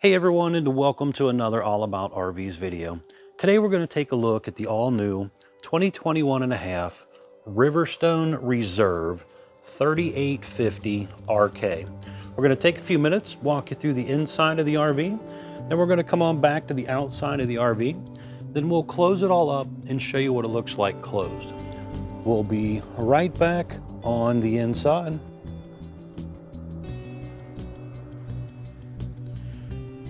Hey everyone, and welcome to another All About RVs video. Today we're going to take a look at the all-new 2021.5 Riverstone Reserve 3850 RK. We're going to take a few minutes, walk you through the inside of the RV, then we're going to come on back to the outside of the RV, then we'll close it all up and show you what it looks like closed. We'll be right back on the inside.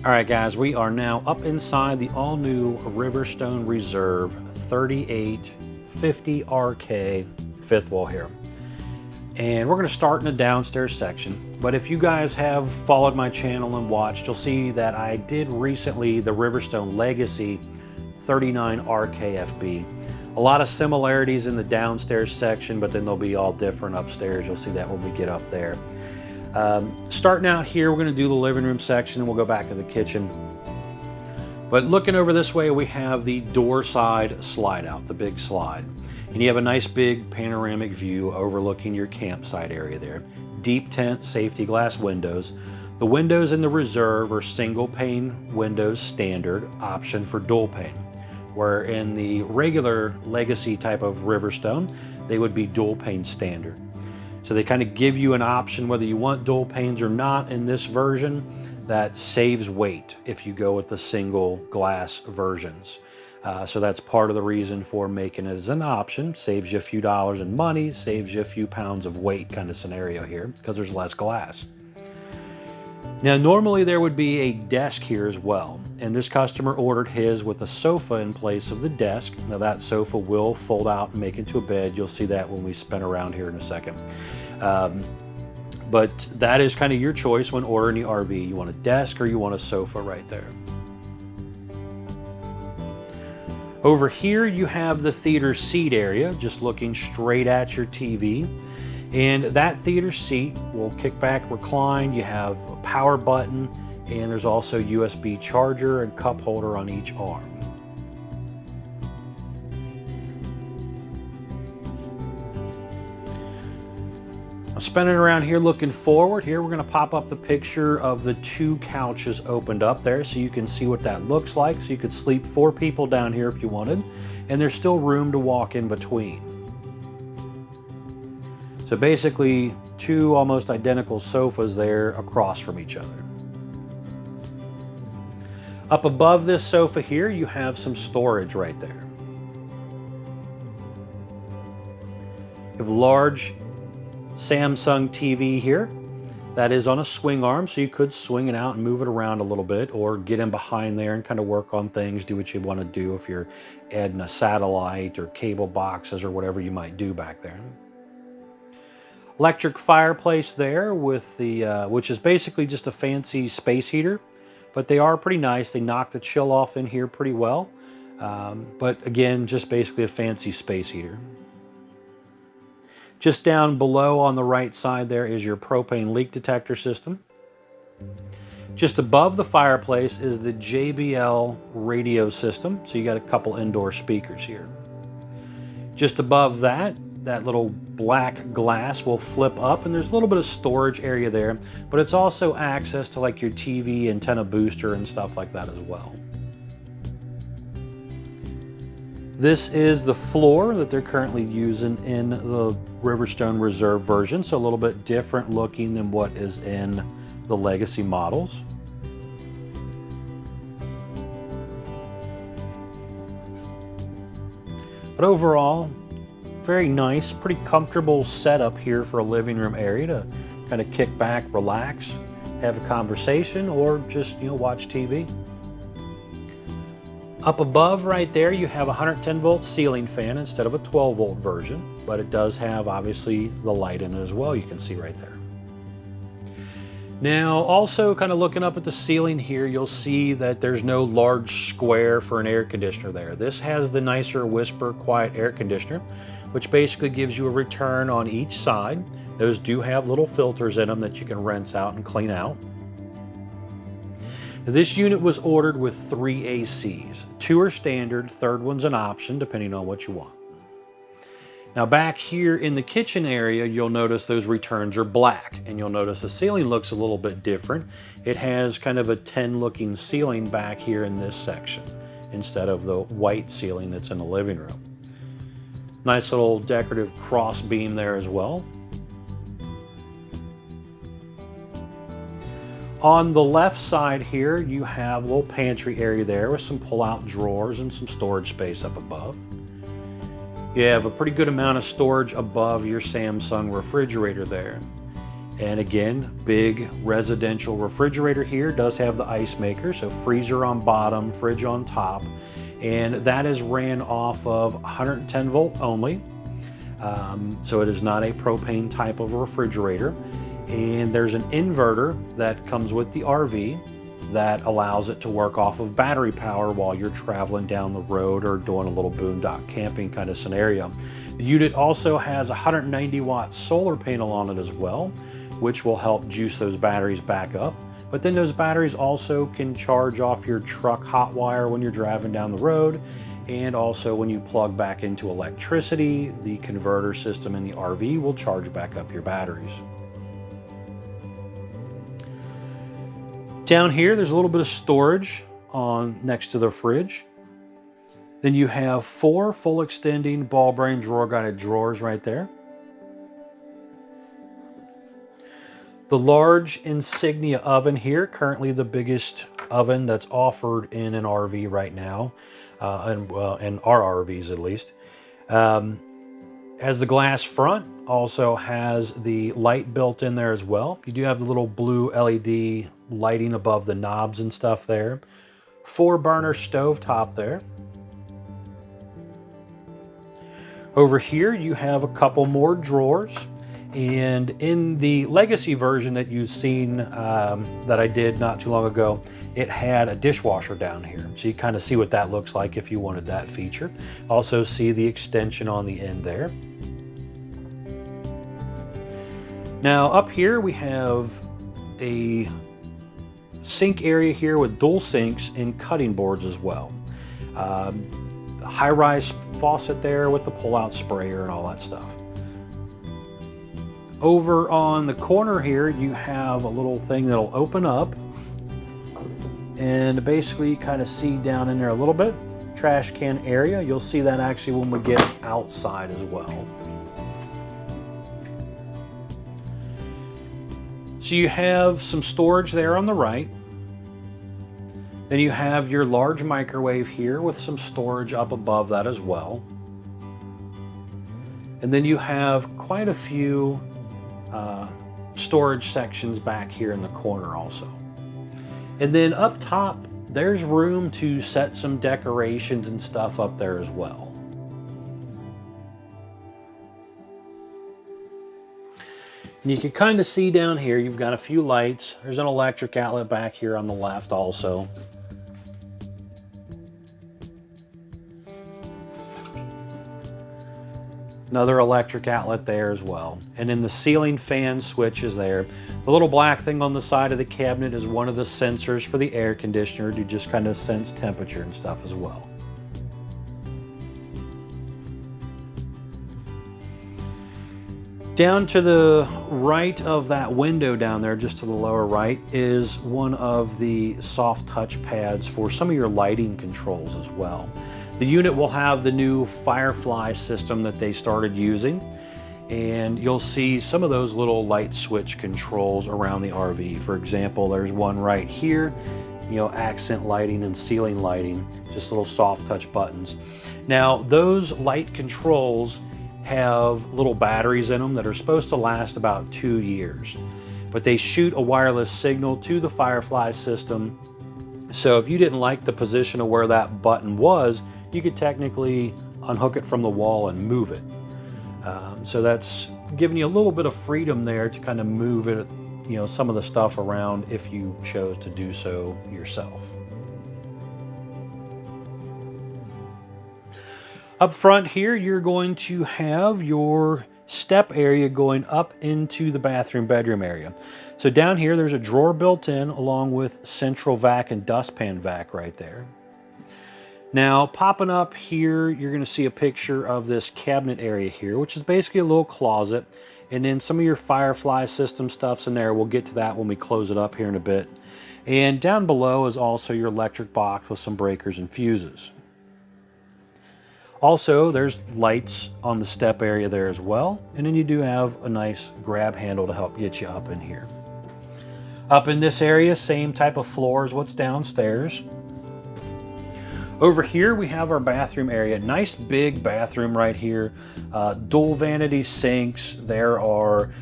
All right, guys, we are now up inside the all-new Riverstone Reserve 3850 RK fifth wall here. And we're going to start in the downstairs section. But if you guys have followed my channel and watched, you'll see that I did recently the Riverstone Legacy 39 RKFB. A lot of similarities in the downstairs section, but then they'll be all different upstairs. You'll see that when we get up there. Starting out here, we're going to do the living room section and we'll go back to the kitchen. But looking over this way, we have the door side slide out, the big slide. And you have a nice big panoramic view overlooking your campsite area there. Deep tent safety glass windows. The windows in the Reserve are single pane windows standard, option for dual pane. Where in the regular Legacy type of Riverstone, they would be dual pane standard. So they kind of give you an option whether you want dual panes or not in this version. That saves weight if you go with the single glass versions. So that's part of the reason for making it as an option. Saves you a few dollars in money, saves you a few pounds of weight kind of scenario here because there's less glass. Now normally there would be a desk here as well, and this customer ordered his with a sofa in place of the desk. Now that sofa will fold out and make into a bed. You'll see that when we spin around here in a second. But that is kind of your choice when ordering the RV. You want a desk or you want a sofa right there. Over here you have the theater seat area, just looking straight at your TV. And that theater seat will kick back, recline. You have a power button, and there's also USB charger and cup holder on each arm. Spinning around here, looking forward here, we're going to pop up the picture of the two couches opened up there so you can see what that looks like. So you could sleep 4 people down here if you wanted, and there's still room to walk in between. So basically 2 almost identical sofas there across from each other. Up above this sofa here, you have some storage right there. You have a large Samsung TV here. That is on a swing arm, so you could swing it out and move it around a little bit or get in behind there and kind of work on things, do what you want to do if you're adding a satellite or cable boxes or whatever you might do back there. Electric fireplace there with the, which is basically just a fancy space heater, but they are pretty nice. They knock the chill off in here pretty well. But again, just basically a fancy space heater. Just down below on the right side there is your propane leak detector system. Just above the fireplace is the JBL radio system. So you got a couple indoor speakers here. Just above that little black glass will flip up, and there's a little bit of storage area there, but it's also access to like your TV antenna booster and stuff like that as well. This is the floor that they're currently using in the Riverstone Reserve version, so a little bit different looking than what is in the Legacy models. But overall, very nice, pretty comfortable setup here for a living room area to kind of kick back, relax, have a conversation, or just, watch TV. Up above right there, you have a 110 volt ceiling fan instead of a 12 volt version, but it does have obviously the light in it as well, you can see right there. Now, also kind of looking up at the ceiling here, you'll see that there's no large square for an air conditioner there. This has the nicer Whisper Quiet air conditioner, which basically gives you a return on each side. Those do have little filters in them that you can rinse out and clean out. Now, this unit was ordered with 3 ACs. 2 are standard, third one's an option depending on what you want. Now back here in the kitchen area, you'll notice those returns are black, and you'll notice the ceiling looks a little bit different. It has kind of a 10 looking ceiling back here in this section instead of the white ceiling that's in the living room. Nice little decorative cross beam there as well. On the left side here, you have a little pantry area there with some pull-out drawers and some storage space up above. You have a pretty good amount of storage above your Samsung refrigerator there. And again, big residential refrigerator here, does have the ice maker, so freezer on bottom, fridge on top, and that is ran off of 110 volt only. So it is not a propane type of refrigerator. And there's an inverter that comes with the RV that allows it to work off of battery power while you're traveling down the road or doing a little boondock camping kind of scenario. The unit also has a 190 watt solar panel on it as well, which will help juice those batteries back up. But then those batteries also can charge off your truck hot wire when you're driving down the road. And also when you plug back into electricity, the converter system in the RV will charge back up your batteries. Down here, there's a little bit of storage on next to the fridge. Then you have 4 full extending ball bearing drawer guided drawers right there. The large Insignia oven here, currently the biggest oven that's offered in an RV right now, in our RVs at least. Has the glass front, also has the light built in there as well. You do have the little blue LED lighting above the knobs and stuff there. 4 burner stove top there. Over here you have a couple more drawers, and in the legacy version that you've seen that I did not too long ago, it had a dishwasher down here, so you kind of see what that looks like if you wanted that feature. Also see the extension on the end there. Now up here we have a sink area here with dual sinks and cutting boards as well. High-rise faucet there with the pull-out sprayer and all that stuff. Over on the corner here, you have a little thing that'll open up, and basically you kind of see down in there a little bit. Trash can area, you'll see that actually when we get outside as well. So you have some storage there on the right. Then you have your large microwave here with some storage up above that as well. And then you have quite a few storage sections back here in the corner also. And then up top, there's room to set some decorations and stuff up there as well. And you can kind of see down here, you've got a few lights. There's an electric outlet back here on the left also. Another electric outlet there as well. And then the ceiling fan switch is there. The little black thing on the side of the cabinet is one of the sensors for the air conditioner to just kind of sense temperature and stuff as well. Down to the right of that window down there, just to the lower right, is one of the soft touch pads for some of your lighting controls as well. The unit will have the new Firefly system that they started using, and you'll see some of those little light switch controls around the RV. For example, there's one right here, you know, accent lighting and ceiling lighting, just little soft touch buttons. Now, those light controls have little batteries in them that are supposed to last about 2 years, but they shoot a wireless signal to the Firefly system. So if you didn't like the position of where that button was, you could technically unhook it from the wall and move it. So that's giving you a little bit of freedom there to kind of move it, you know, some of the stuff around if you chose to do so yourself. Up front here, you're going to have your step area going up into the bathroom bedroom area. So down here, there's a drawer built in along with central vac and dustpan vac right there. Now, popping up here, you're going to see a picture of this cabinet area here, which is basically a little closet. And then some of your Firefly system stuff's in there. We'll get to that when we close it up here in a bit. And down below is also your electric box with some breakers and fuses. Also, there's lights on the step area there as well. And then you do have a nice grab handle to help get you up in here. Up in this area, same type of floor as what's downstairs. Over here we have our bathroom area. Nice big bathroom right here. Dual vanity sinks. There are,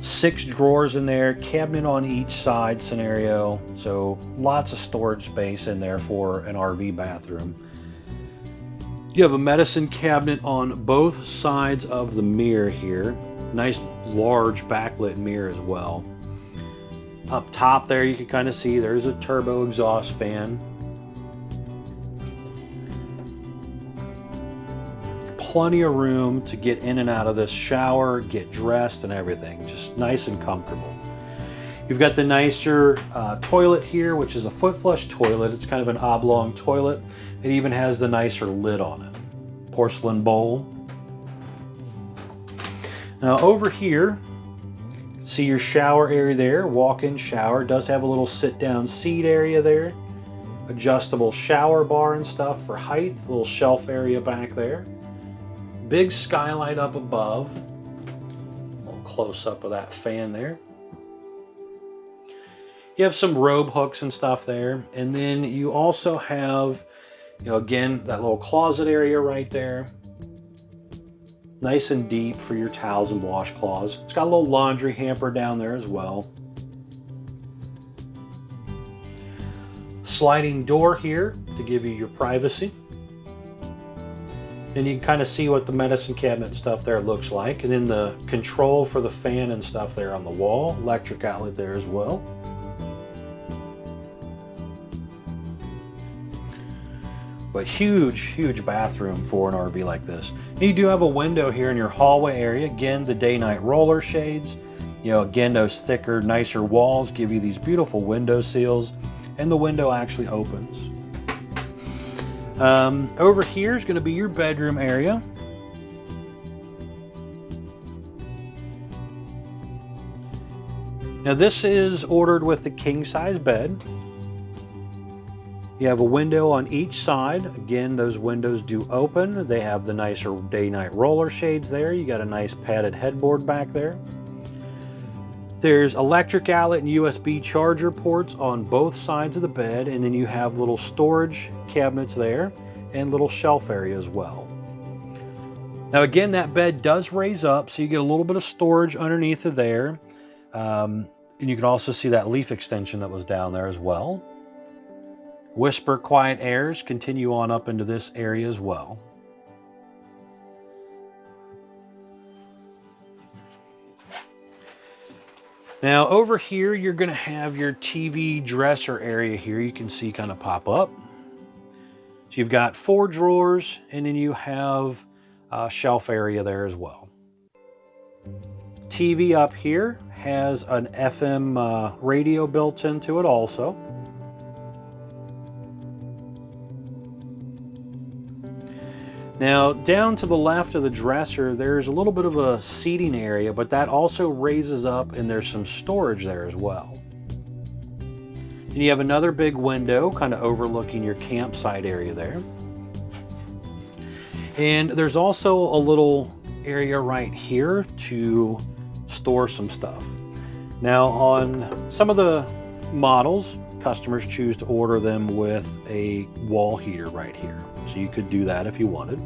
6 drawers in there, cabinet on each side scenario. So lots of storage space in there for an RV bathroom. You have a medicine cabinet on both sides of the mirror here. Nice large backlit mirror as well. Up top there you can kind of see there's a turbo exhaust fan. Plenty of room to get in and out of this shower, get dressed and everything. Just nice and comfortable. You've got the nicer toilet here, which is a foot flush toilet. It's kind of an oblong toilet. It even has the nicer lid on it. Porcelain bowl. Now over here, see your shower area there, walk-in shower. It does have a little sit-down seat area there. Adjustable shower bar and stuff for height. A little shelf area back there. Big skylight up above. A little close-up of that fan there. You have some robe hooks and stuff there. And then you also have, again, that little closet area right there. Nice and deep for your towels and washcloths. It's got a little laundry hamper down there as well. Sliding door here to give you your privacy. And you can kind of see what the medicine cabinet and stuff there looks like. And then the control for the fan and stuff there on the wall. Electric outlet there as well. But huge bathroom for an RV like this. And you do have a window here in your hallway area. Again, the day-night roller shades. Again, those thicker, nicer walls give you these beautiful window sills. And the window actually opens. Over here is going to be your bedroom area. Now this is ordered with the king-size bed. You have a window on each side. Again, those windows do open. They have the nicer day-night roller shades there. You got a nice padded headboard back there. There's electric outlet and USB charger ports on both sides of the bed, and then you have little storage cabinets there and little shelf area as well. Now again, that bed does raise up, so you get a little bit of storage underneath of there. And you can also see that leaf extension that was down there as well. Whisper quiet airs continue on up into this area as well. Now over here, you're going to have your TV dresser area here. You can see kind of pop up. So you've got 4 drawers, and then you have a shelf area there as well. TV up here has an FM radio built into it also. Now, down to the left of the dresser, there's a little bit of a seating area, but that also raises up and there's some storage there as well. And you have another big window kind of overlooking your campsite area there. And there's also a little area right here to store some stuff. Now, on some of the models, customers choose to order them with a wall heater right here. So you could do that if you wanted.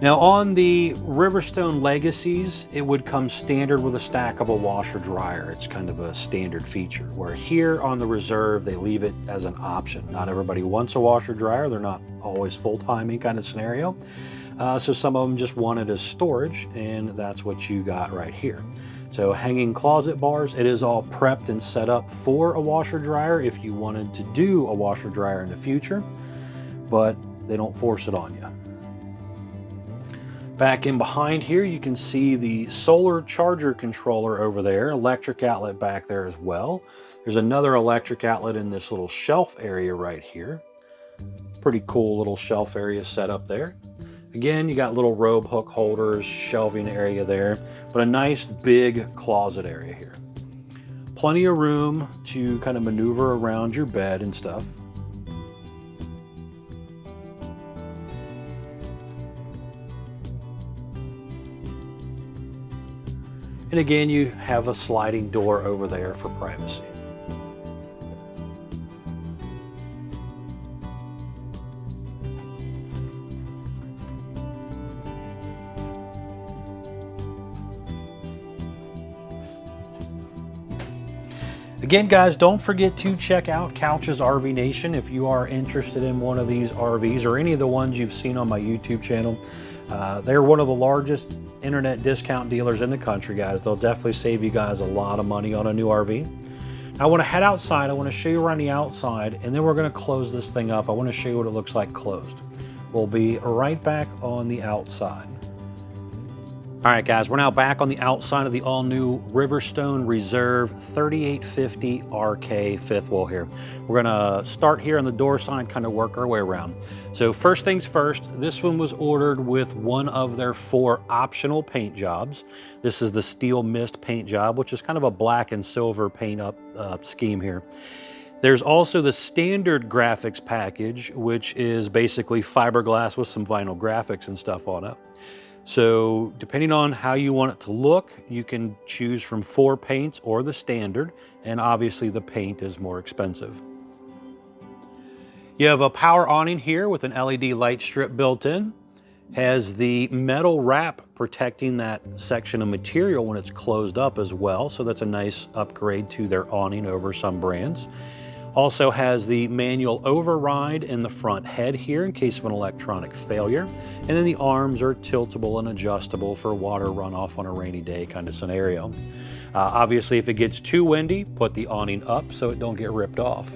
Now on the Riverstone Legacies, it would come standard with a stackable washer dryer. It's kind of a standard feature, where here on the Reserve, they leave it as an option. Not everybody wants a washer dryer. They're not always full-timey kind of scenario. So some of them just want it as storage, and that's what you got right here. So hanging closet bars, it is all prepped and set up for a washer dryer if you wanted to do a washer dryer in the future, but they don't force it on you. Back in behind here, you can see the solar charger controller over there, electric outlet back there as well. There's another electric outlet in this little shelf area right here. Pretty cool little shelf area set up there. Again, you got little robe hook holders, shelving area there, but a nice big closet area here. Plenty of room to kind of maneuver around your bed and stuff. And again, you have a sliding door over there for privacy. Again, guys, don't forget to check out Couch's RV Nation if you are interested in one of these RVs or any of the ones you've seen on my YouTube channel. They're one of the largest internet discount dealers in the country, guys. They'll definitely save you guys a lot of money on a new RV. Now, I want to head outside. I want to show you around the outside, and then we're going to close this thing up. I want to show you what it looks like closed. We'll be right back on the outside. All right, guys, we're now back on the outside of the all-new Riverstone Reserve 3850 RK fifth wheel here. We're gonna start here on the door side, kind of work our way around. So first things first, this one was ordered with one of their 4 optional paint jobs. This is the Steel Mist paint job, which is kind of a black and silver paint up scheme here. There's also the standard graphics package, which is basically fiberglass with some vinyl graphics and stuff on it. So depending on how you want it to look, you can choose from 4 paints or the standard, and obviously the paint is more expensive. You have a power awning here with an LED light strip built in. Has the metal wrap protecting that section of material when it's closed up as well, so that's a nice upgrade to their awning over some brands. Also has the manual override in the front head here in case of an electronic failure. And then the arms are tiltable and adjustable for water runoff on a rainy day kind of scenario. Obviously, if it gets too windy, put the awning up so it don't get ripped off.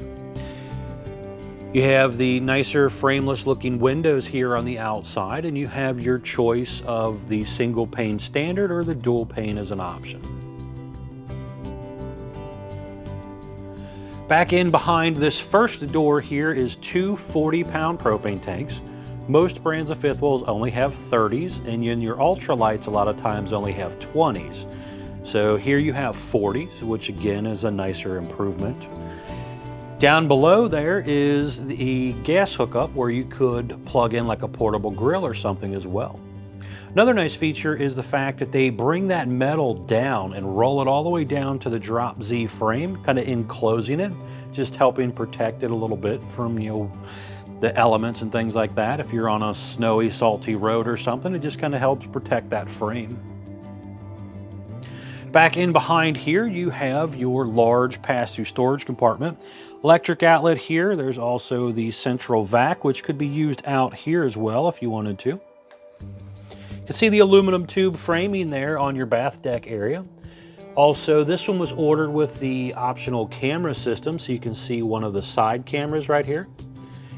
You have the nicer frameless looking windows here on the outside, and you have your choice of the single pane standard or the dual pane as an option. Back in behind this first door here is 2 40-pound propane tanks. Most brands of fifth wheels only have 30s, and in your ultralights a lot of times only have 20s. So here you have 40s, which again is a nicer improvement. Down below there is the gas hookup where you could plug in like a portable grill or something as well. Another nice feature is the fact that they bring that metal down and roll it all the way down to the drop Z frame, kind of enclosing it, just helping protect it a little bit from, you know, the elements and things like that. If you're on a snowy, salty road or something, it just kind of helps protect that frame. Back in behind here, you have your large pass-through storage compartment. Electric outlet here. There's also the central vac, which could be used out here as well if you wanted to. You can see the aluminum tube framing there on your bath deck area. Also, this one was ordered with the optional camera system, so you can see one of the side cameras right here.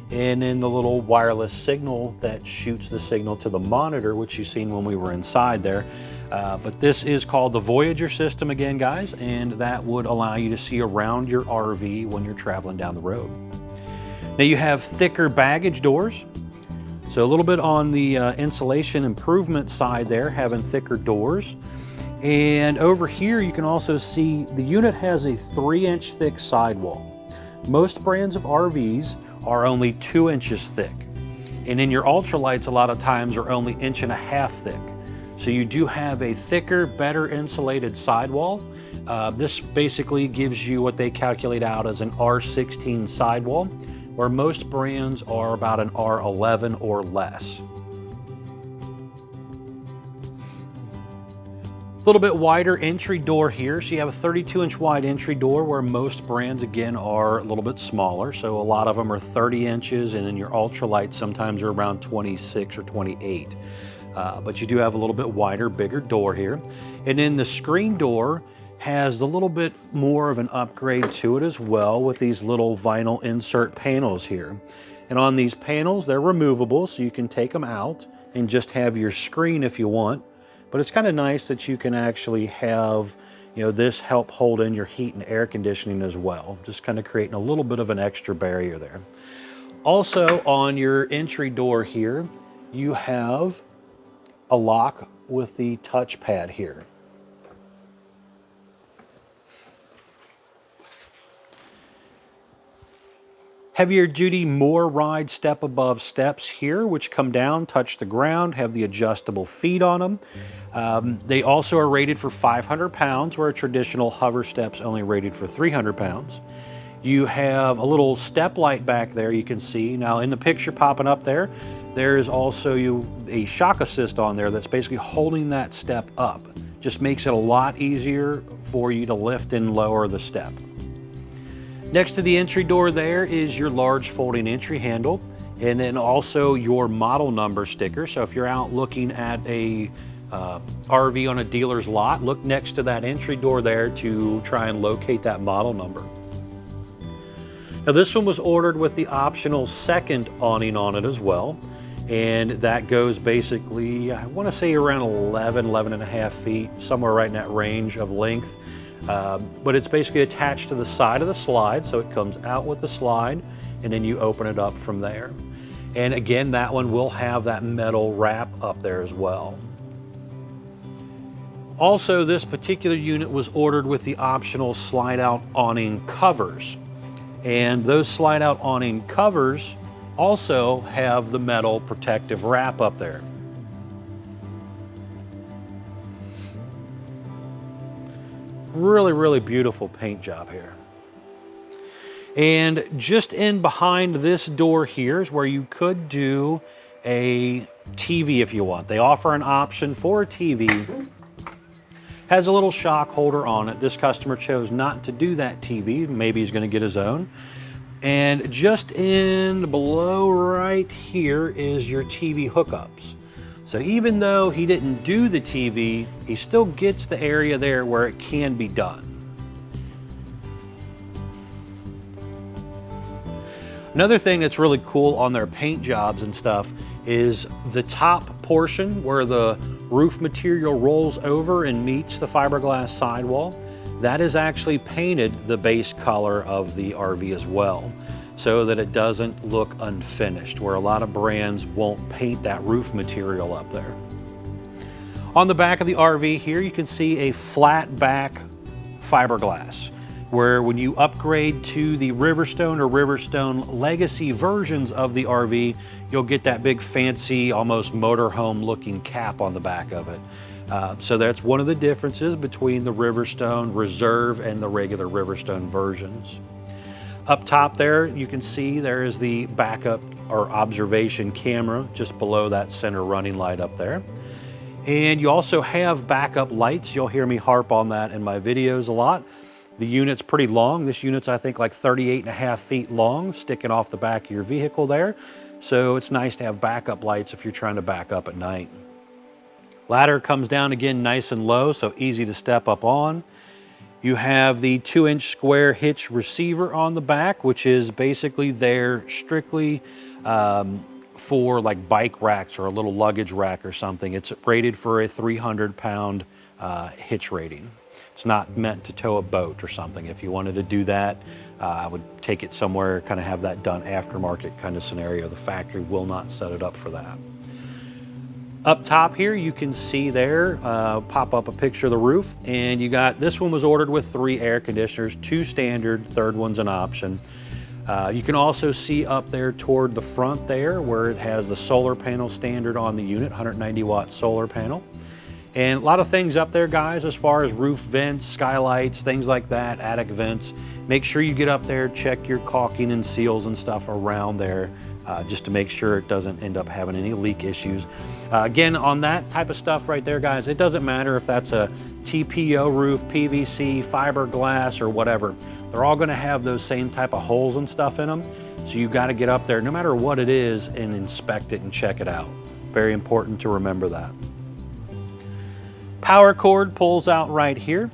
And then the little wireless signal that shoots the signal to the monitor, which you've seen when we were inside there. But this is called the Voyager system again, guys, and that would allow you to see around your RV when you're traveling down the road. Now you have thicker baggage doors. So a little bit on the insulation improvement side there, having thicker doors. And over here you can also see the unit has a 3-inch thick sidewall. Most brands of RVs are only 2 inches thick. And in your ultralights a lot of times are only 1.5 inches thick. So you do have a thicker, better insulated sidewall. This basically gives you what they calculate out as an R16 sidewall, where most brands are about an R11 or less. A little bit wider entry door here. So you have a 32-inch wide entry door where most brands, again, are a little bit smaller. So a lot of them are 30 inches, and then your ultralights sometimes are around 26 or 28. But you do have a little bit wider, bigger door here. And then the screen door has a little bit more of an upgrade to it as well with these little vinyl insert panels here. And on these panels, they're removable, so you can take them out and just have your screen if you want. But it's kind of nice that you can actually have, you know, this help hold in your heat and air conditioning as well. Just kind of creating a little bit of an extra barrier there. Also on your entry door here, you have a lock with the touchpad here. Heavier duty More Ride step above steps here, which come down, touch the ground, have the adjustable feet on them. They also are rated for 500 pounds, where traditional hover steps only rated for 300 pounds. You have a little step light back there you can see. Now in the picture popping up there, there is also a shock assist on there that's basically holding that step up. Just makes it a lot easier for you to lift and lower the step. Next to the entry door there is your large folding entry handle, and then also your model number sticker. So if you're out looking at a RV on a dealer's lot, look next to that entry door there to try and locate that model number. Now this one was ordered with the optional second awning on it as well. And that goes basically, I want to say around 11 and a half feet, somewhere right in that range of length. But it's basically attached to the side of the slide, so it comes out with the slide and then you open it up from there. And again, that one will have that metal wrap up there as well. Also, this particular unit was ordered with the optional slide out awning covers. And those slide out awning covers also have the metal protective wrap up there. Really, really beautiful paint job here. And just in behind this door here is where you could do a TV if you want. They offer an option for a TV. Has a little shock holder on it. This customer chose not to do that TV. Maybe he's going to get his own. And just in below right here is your TV hookups. So even though he didn't do the TV, he still gets the area there where it can be done. Another thing that's really cool on their paint jobs and stuff is the top portion where the roof material rolls over and meets the fiberglass sidewall. That is actually painted the base color of the RV as well, so that it doesn't look unfinished, where a lot of brands won't paint that roof material up there. On the back of the RV here, you can see a flat back fiberglass, where when you upgrade to the Riverstone or Riverstone Legacy versions of the RV, you'll get that big fancy, almost motorhome looking cap on the back of it. So that's one of the differences between the Riverstone Reserve and the regular Riverstone versions. Up top there, you can see there is the backup or observation camera just below that center running light up there. And you also have backup lights. You'll hear me harp on that in my videos a lot. The unit's pretty long. This unit's, I think, like 38 and a half feet long, sticking off the back of your vehicle there. So it's nice to have backup lights if you're trying to back up at night. Ladder comes down again nice and low, so easy to step up on. You have the 2-inch square hitch receiver on the back, which is basically there strictly for like bike racks or a little luggage rack or something. It's rated for a 300-pound hitch rating. It's not meant to tow a boat or something. If you wanted to do that, I would take it somewhere, kind of have that done aftermarket kind of scenario. The factory will not set it up for that. Up top here, you can see there, pop up a picture of the roof, and you got, this one was ordered with 3 air conditioners, 2 standard, third one's an option. You can also see up there toward the front there where it has the solar panel standard on the unit, 190 watt solar panel. And a lot of things up there, guys, as far as roof vents, skylights, things like that, attic vents. Make sure you get up there, check your caulking and seals and stuff around there, just to make sure it doesn't end up having any leak issues. Again, on that type of stuff right there, guys, it doesn't matter if that's a TPO roof, PVC, fiberglass, or whatever. They're all gonna have those same type of holes and stuff in them. So you gotta get up there, no matter what it is, and inspect it and check it out. Very important to remember that. Power cord pulls out right here.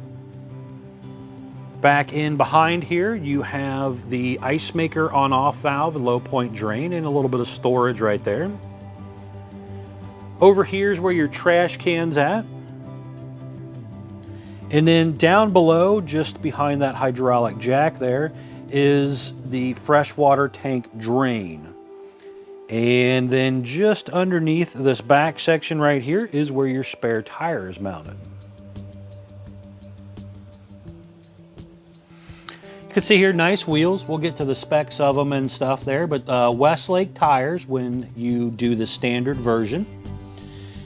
Back in behind here, you have the ice maker on-off valve and low point drain and a little bit of storage right there. Over here is where your trash can's at. And then down below, just behind that hydraulic jack there, is the freshwater tank drain. And then just underneath this back section right here is where your spare tire is mounted. You can see here, nice wheels. We'll get to the specs of them and stuff there, but Westlake tires when you do the standard version.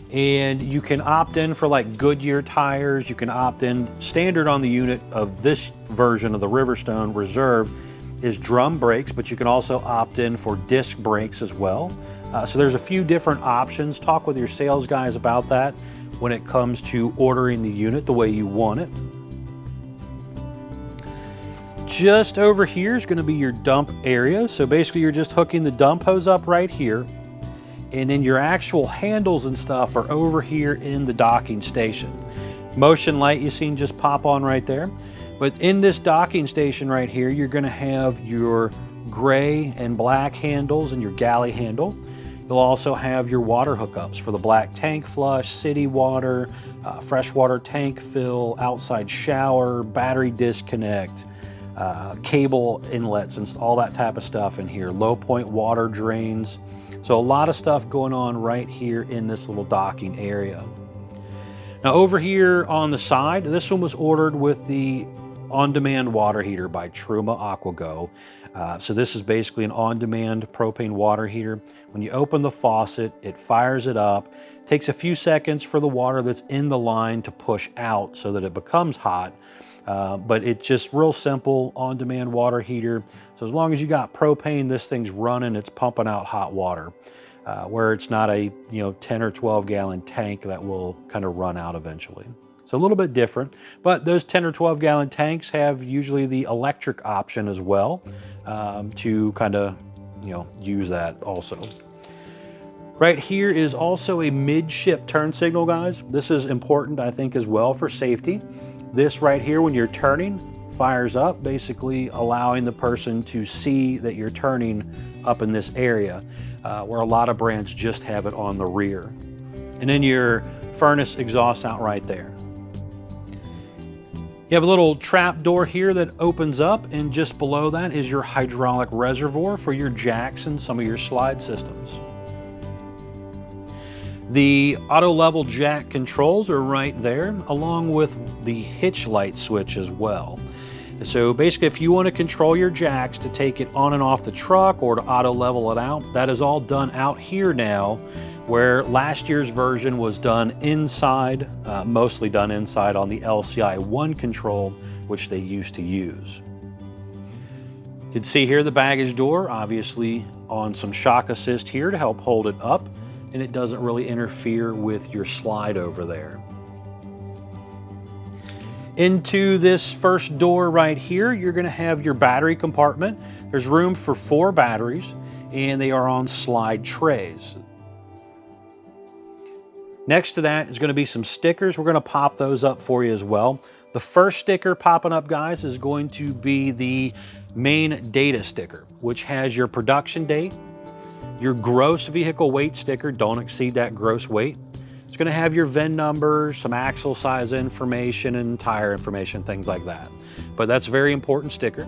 And you can opt in for like Goodyear tires. You can opt in standard on the unit of this version of the Riverstone Reserve is drum brakes, but you can also opt in for disc brakes as well. So there's a few different options. Talk with your sales guys about that when it comes to ordering the unit the way you want it. Just over here is going to be your dump area. So basically you're just hooking the dump hose up right here. And then your actual handles and stuff are over here in the docking station. Motion light you've seen just pop on right there. But in this docking station right here, you're going to have your gray and black handles and your galley handle. You'll also have your water hookups for the black tank flush, city water, freshwater tank fill, outside shower, battery disconnect, cable inlets and all that type of stuff in here. Low point water drains. So a lot of stuff going on right here in this little docking area. Now over here on the side, this one was ordered with the on-demand water heater by Truma AquaGo. So this is basically an on-demand propane water heater. When you open the faucet, it fires it up. It takes a few seconds for the water that's in the line to push out so that it becomes hot. But it's just real simple on-demand water heater. So as long as you got propane, this thing's running, it's pumping out hot water, where it's not a 10 or 12 gallon tank that will kind of run out eventually. So a little bit different, but those 10 or 12 gallon tanks have usually the electric option as well to kind of use that also. Right here is also a midship turn signal, guys. This is important, I think, as well for safety. This right here, when you're turning, fires up, basically allowing the person to see that you're turning up in this area, where a lot of brands just have it on the rear. And then your furnace exhaust out right there. You have a little trap door here that opens up, and just below that is your hydraulic reservoir for your jacks and some of your slide systems. The auto level jack controls are right there, along with the hitch light switch as well. So basically, if you want to control your jacks to take it on and off the truck or to auto level it out, that is all done out here now, where last year's version was done inside, mostly done inside on the LCI 1 control, which they used to use. You can see here the baggage door, obviously on some shock assist here to help hold it up, and it doesn't really interfere with your slide over there. Into this first door right here, you're going to have your battery compartment. There's room for 4 batteries, and they are on slide trays. Next to that is going to be some stickers. We're going to pop those up for you as well. The first sticker popping up, guys, is going to be the main data sticker, which has your production date, your gross vehicle weight sticker, don't exceed that gross weight. It's going to have your VIN number, some axle size information, and tire information, things like that. But that's a very important sticker.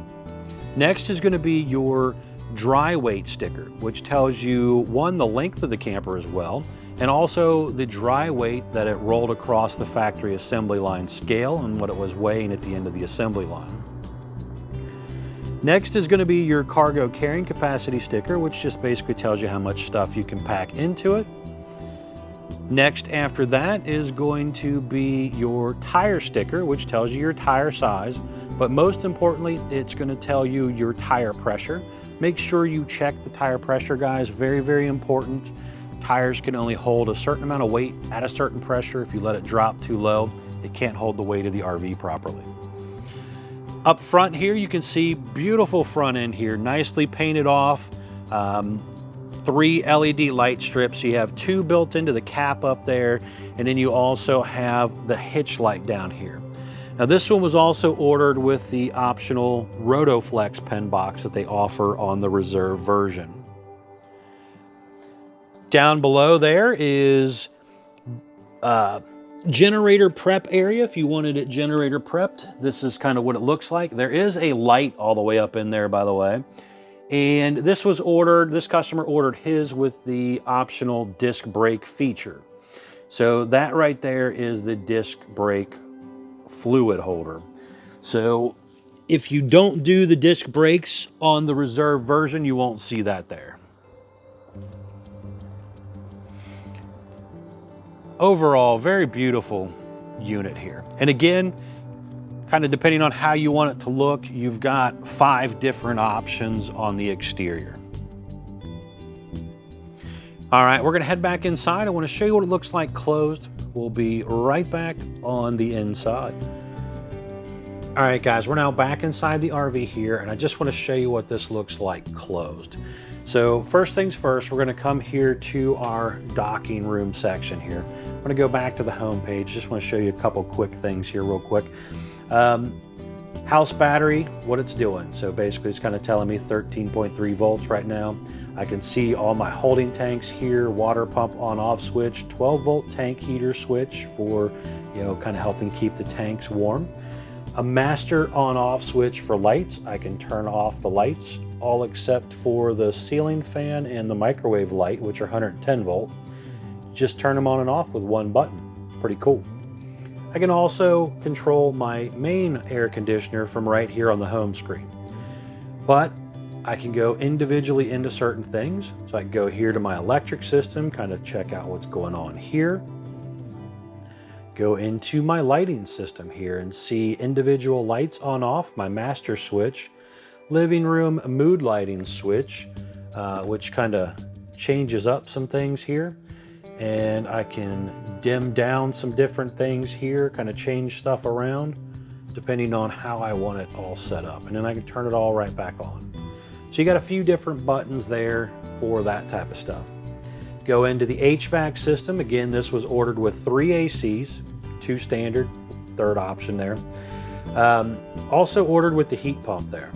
Next is going to be your dry weight sticker, which tells you, one, the length of the camper as well, and also the dry weight that it rolled across the factory assembly line scale and what it was weighing at the end of the assembly line. Next is going to be your cargo carrying capacity sticker, which just basically tells you how much stuff you can pack into it. Next after that is going to be your tire sticker, which tells you your tire size, but most importantly, it's going to tell you your tire pressure. Make sure you check the tire pressure, guys. Very, very important. Tires can only hold a certain amount of weight at a certain pressure. If you let it drop too low, it can't hold the weight of the RV properly. Up front here, you can see beautiful front end here, nicely painted off. 3 LED light strips. You have 2 built into the cap up there, and then you also have the hitch light down here. Now this one was also ordered with the optional RotoFlex pen box that they offer on the Reserve version. Down below there is generator prep area. If you wanted it generator prepped, this is kind of what it looks like. There is a light all the way up in there, by the way. And this was ordered, this customer ordered his with the optional disc brake feature. So that right there is the disc brake fluid holder. So if you don't do the disc brakes on the Reserve version, you won't see that there. Overall, very beautiful unit here. And again, kind of depending on how you want it to look, you've got 5 different options on the exterior. All right, we're gonna head back inside. I wanna show you what it looks like closed. We'll be right back on the inside. All right, guys, we're now back inside the RV here, and I just wanna show you what this looks like closed. So first things first, we're gonna come here to our docking room section here. I'm gonna go back to the home page. Just wanna show you a couple quick things here real quick. House battery, what it's doing. So basically it's kind of telling me 13.3 volts right now. I can see all my holding tanks here, water pump on off switch, 12 volt tank heater switch for, you know, kind of helping keep the tanks warm. A master on off switch for lights. I can turn off the lights, all except for the ceiling fan and the microwave light, which are 110 volt. Just turn them on and off with one button. Pretty cool. I can also control my main air conditioner from right here on the home screen. But I can go individually into certain things. So I can go here to my electric system, kind of check out what's going on here. Go into my lighting system here and see individual lights on off, my master switch, living room mood lighting switch, which kind of changes up some things here. And I can dim down some different things here, kind of change stuff around depending on how I want it all set up. And then I can turn it all right back on. So you got a few different buttons there for that type of stuff. Go into the HVAC system. Again, this was ordered with 3 ACs, 2 standard, 3rd option there. Also ordered with the heat pump there.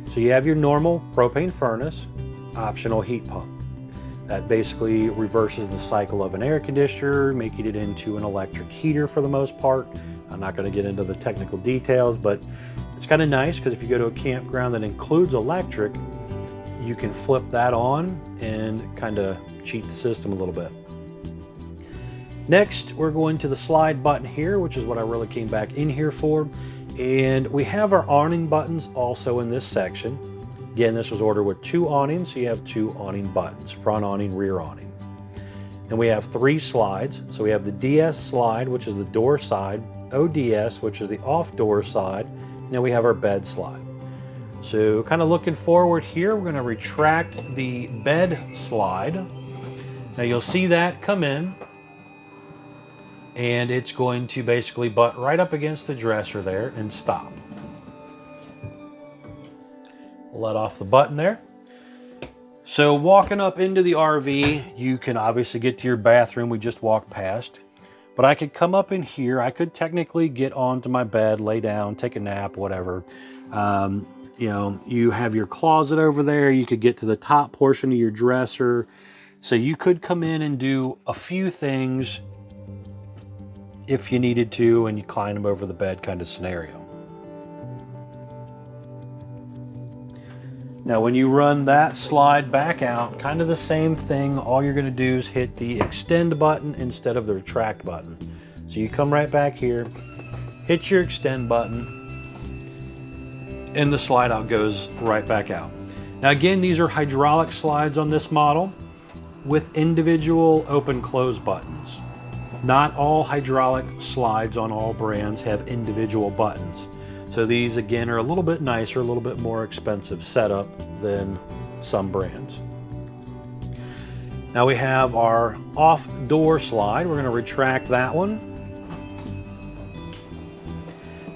So you have your normal propane furnace, optional heat pump. That basically reverses the cycle of an air conditioner, making it into an electric heater for the most part. I'm not going to get into the technical details, but it's kind of nice because if you go to a campground that includes electric, you can flip that on and kind of cheat the system a little bit. Next, we're going to the slide button here, which is what I really came back in here for. And we have our awning buttons also in this section. Again, this was ordered with 2 awnings, so you have 2 awning buttons, front awning, rear awning. And we have 3 slides. So we have the DS slide, which is the door side, ODS, which is the off door side, and then we have our bed slide. So kind of looking forward here, we're going to retract the bed slide. Now you'll see that come in, and it's going to basically butt right up against the dresser there and stop. Let off the button there. So walking up into the RV, you can obviously get to your bathroom. We just walked past, but I could come up in here. I could technically get onto my bed, lay down, take a nap, whatever. You know, you have your closet over there. You could get to the top portion of your dresser. So you could come in and do a few things if you needed to, and you climb them over the bed kind of scenario. Now, when you run that slide back out, kind of the same thing. All you're going to do is hit the extend button instead of the retract button. So you come right back here, hit your extend button, and the slide out goes right back out. Now again, these are hydraulic slides on this model with individual open close buttons. Not all hydraulic slides on all brands have individual buttons. So these again are a little bit nicer, a little bit more expensive setup than some brands. Now we have our off door slide. We're going to retract that one.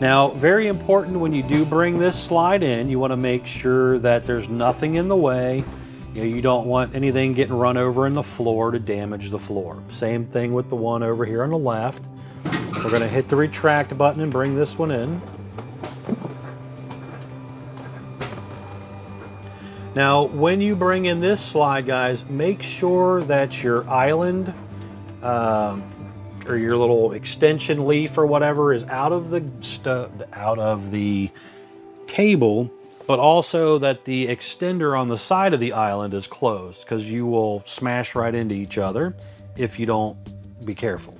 Now, very important when you do bring this slide in, you want to make sure that there's nothing in the way. You know, you don't want anything getting run over in the floor to damage the floor. Same thing with the one over here on the left. We're going to hit the retract button and bring this one in. Now, when you bring in this slide, guys, make sure that your island or your little extension leaf or whatever is out of the table, but also that the extender on the side of the island is closed, because you will smash right into each other if you don't be careful.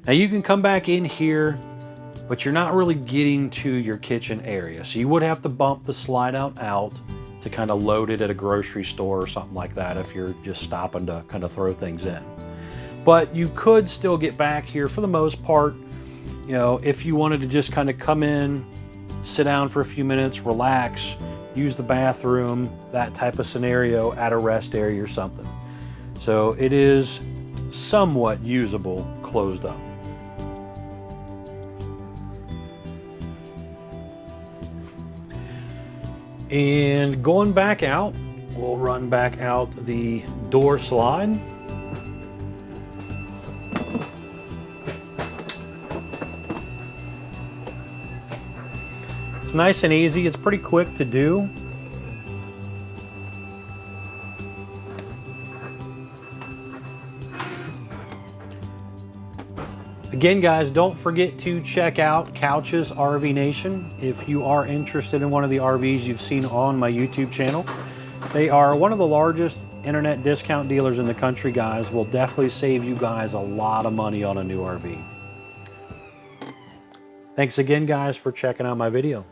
Now you can come back in here, but you're not really getting to your kitchen area. So you would have to bump the slide out to kind of load it at a grocery store or something like that if you're just stopping to kind of throw things in. But you could still get back here for the most part, you know, if you wanted to just kind of come in, sit down for a few minutes, relax, use the bathroom, that type of scenario at a rest area or something. So it is somewhat usable closed up. And going back out, we'll run back out the door slide. It's nice and easy. It's pretty quick to do. Again, guys, don't forget to check out Couch's RV Nation if you are interested in one of the RVs you've seen on my YouTube channel. They are one of the largest internet discount dealers in the country, guys. Will definitely save you guys a lot of money on a new RV. Thanks again, guys, for checking out my video.